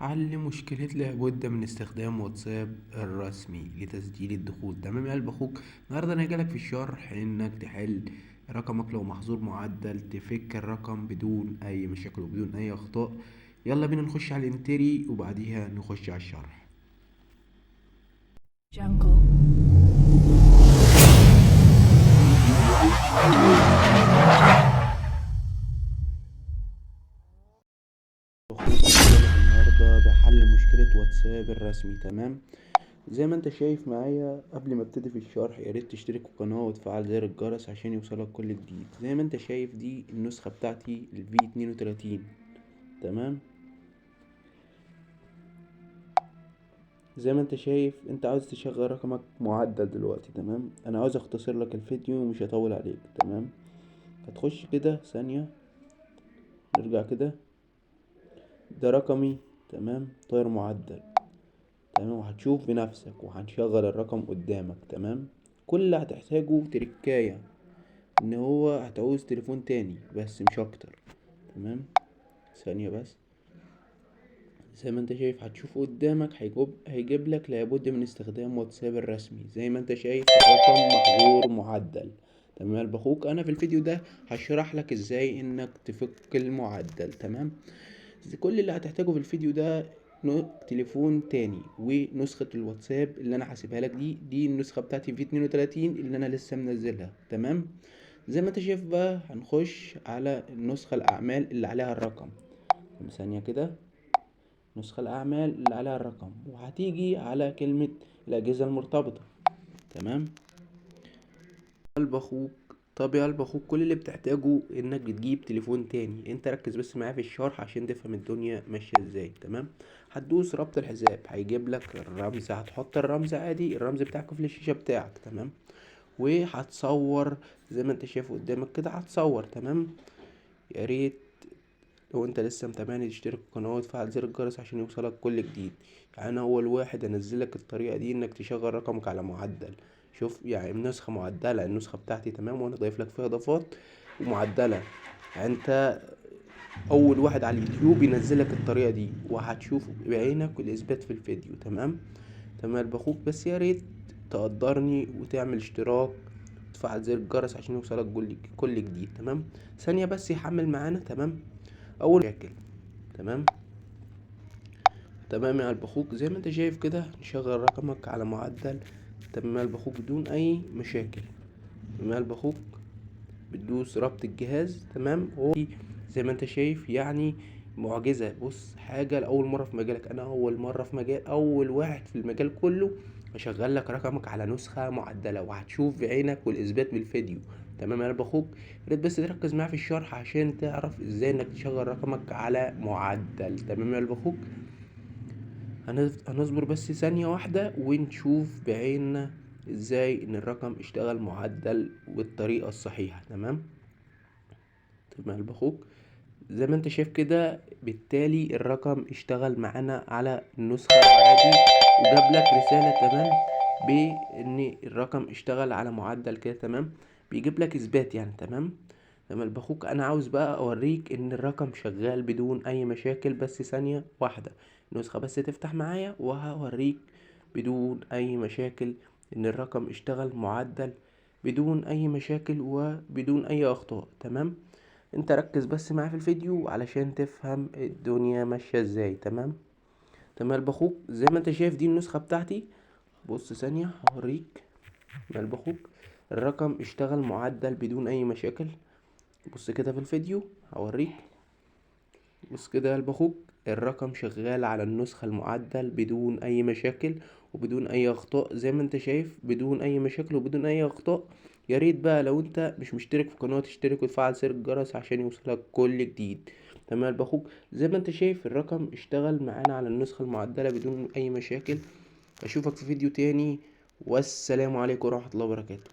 حل مشكلة لابد من استخدام واتساب الرسمي لتسجيل الدخول. تمام يا قلب اخوك، النهارده انا جالك في الشرح انك تحل رقمك لو محظور معدل، تفك الرقم بدون اي مشاكل وبدون اي اخطاء. يلا بينا نخش على الانتري وبعديها نخش على الشرح. Jungle. اخوك النهارده بحل مشكلة واتساب الرسمي. تمام، زي ما انت شايف معايا، قبل ما ابتدي في الشرح يا ريت تشترك في القناة وتفعل زر الجرس عشان يوصلك كل جديد. زي ما انت شايف دي النسخة بتاعتي الفي 32. تمام، زي ما انت شايف انت عاوز تشغل رقمك معدل دلوقتي. تمام، انا عاوز اختصر لك الفيديو ومش هطول عليك. تمام، هتخش كده ثانية، نرجع كده، ده رقمي. تمام، طاير معدل. تمام، وهتشوف بنفسك وهنشغل الرقم قدامك. تمام، كل اللي هتحتاجه تركاية ان هو هتعوز تليفون تاني بس مش اكتر. تمام، ثانية بس، زي ما انت شايف هتشوف قدامك هيجيب لك لابد من استخدام واتساب الرسمي. زي ما انت شايف رقم محظور معدل. تمام يا قلب اخوك، انا في الفيديو ده هشرح لك ازاي انك تفك المعدل. تمام، كل اللي هتحتاجه في الفيديو ده تليفون تاني ونسخة الواتساب اللي انا هسيبها لك. دي النسخة بتاعتي في 32 اللي انا لسه منزلها. تمام، زي ما انت شايف بقى هنخش على النسخة الاعمال اللي عليها الرقم. ثانية كده، نسخة الأعمال اللي عليها الرقم، وهتيجي على كلمة الأجهزة المرتبطة. تمام، قلب أخوك. طب يا قلب أخوك، كل اللي بتحتاجه إنك بتجيب تليفون تاني. أنت ركز بس معايا في الشرح عشان تفهم الدنيا ماشية إزاي. تمام، هتدوس ربط الحساب، هيجيب لك الرمز، هتحط الرمز عادي، الرمز بتاعك في الشاشة بتاعك. تمام، وهتصور زي ما انت شايف قدامك كده، هتصور. تمام، يا ريت لو انت لسه متابعني تشترك في القناه وتفعل زر الجرس عشان يوصلك كل جديد. يعني انا اول واحد انزلك الطريقه دي انك تشغل رقمك على معدل. شوف يعني نسخه معدله، النسخه بتاعتي. تمام، وانا ضايف لك فيها اضافات ومعدله. يعني انت اول واحد على اليوتيوب ينزلك الطريقه دي، وهتشوف بعينك والاثبات في الفيديو. تمام، تمام باخوك، بس يا ريت تقدرني وتعمل اشتراك وتفعل زر الجرس عشان يوصلك كل جديد. تمام، ثانيه بس يحمل معانا. تمام، اول مشاكل. تمام، تمام يا قلب اخوك، زي ما انت شايف كده نشغل رقمك على معدل. تمام يا قلب اخوك بدون اي مشاكل. تمام يا قلب اخوك، بتدوس ربط الجهاز. تمام، زي ما انت شايف يعني معجزة. بص، حاجة لأول مرة في مجالك، أنا أول مرة في مجال، أول واحد في المجال كله أشغل لك رقمك على نسخة معدلة، وهتشوف بعينك والإثبات بالفيديو. تمام يا قلب أخوك، ياريت بس تركز معايا في الشرح عشان تعرف إزاي إنك تشغل رقمك على معدل. تمام يا قلب أخوك، هنصبر بس ثانية واحدة ونشوف بعيننا ازاي ان الرقم اشتغل معدل بالطريقة الصحيحة. تمام، تمام باخوك، زي ما انت شايف كده بالتالي الرقم اشتغل معانا على النسخة عادي، وجاب لك رسالة. تمام، بان الرقم اشتغل على معدل كده. تمام، بيجيب لك اثبات يعني. تمام، تمام باخوك، انا عاوز بقى اوريك ان الرقم شغال بدون اي مشاكل. بس ثانية واحدة، النسخة بس تفتح معايا وهوريك بدون اي مشاكل ان الرقم اشتغل معدل بدون اي مشاكل وبدون اي اخطاء. تمام، انت ركز بس معايا في الفيديو علشان تفهم الدنيا ماشية ازاي. تمام، تمام باخوك، زي ما انت شايف دي النسخة بتاعتي. بص ثانية هوريك مال اخوك، الرقم اشتغل معدل بدون اي مشاكل. بص كده في الفيديو هوريك، بص كده يا قلب اخوك، الرقم شغال على النسخة المعدل بدون اي مشاكل وبدون اي اخطاء. زي ما انت شايف بدون اي مشاكل وبدون اي اخطاء. يا ريت بقى لو انت مش مشترك في القناة تشترك وتفعل زر الجرس عشان يوصلك كل جديد. تمام يا قلب اخوك، زي ما انت شايف الرقم اشتغل معانا على النسخة المعدلة بدون اي مشاكل. اشوفك في فيديو تاني، والسلام عليكم ورحمة الله وبركاته.